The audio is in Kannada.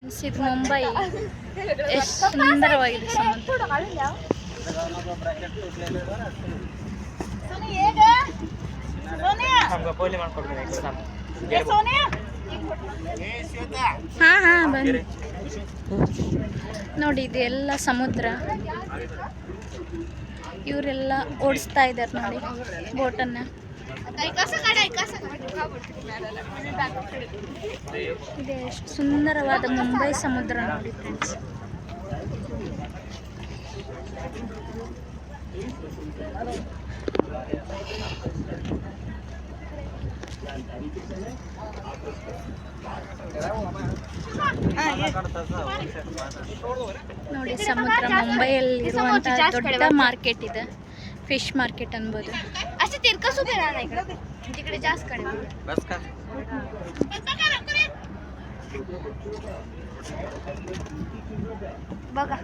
ಇದು ಮುಂಬೈ ಎಷ್ಟು ಸುಂದರವಾಗಿದೆ ಸಮುದ್ರ. ಹಾ ಹಾ ಬನ್ನಿ ನೋಡಿ, ಇದು ಎಲ್ಲ ಸಮುದ್ರ. ಇವರೆಲ್ಲ ಓಡಿಸ್ತಾ ಇದ್ದಾರೆ ನೋಡಿ ಬೋಟನ್ನು. ಇದೆ ಎಷ್ಟು ಸುಂದರವಾದ ಮುಂಬೈ ಸಮುದ್ರ ನೋಡಿ ಫ್ರೆಂಡ್ಸ್. ನೋಡಿ ಸಮುದ್ರ ಮುಂಬೈಯಲ್ಲಿ ಇರುವಂತಹ ದೊಡ್ಡ ಮಾರ್ಕೆಟ್ ಇದೆ, ಫಿಶ್ ಮಾರ್ಕೆಟ್ ಅನ್ಬೋದು. असे तिरकस उभे राहा इकडे, तिकडे जास्त कडे बस का बघा.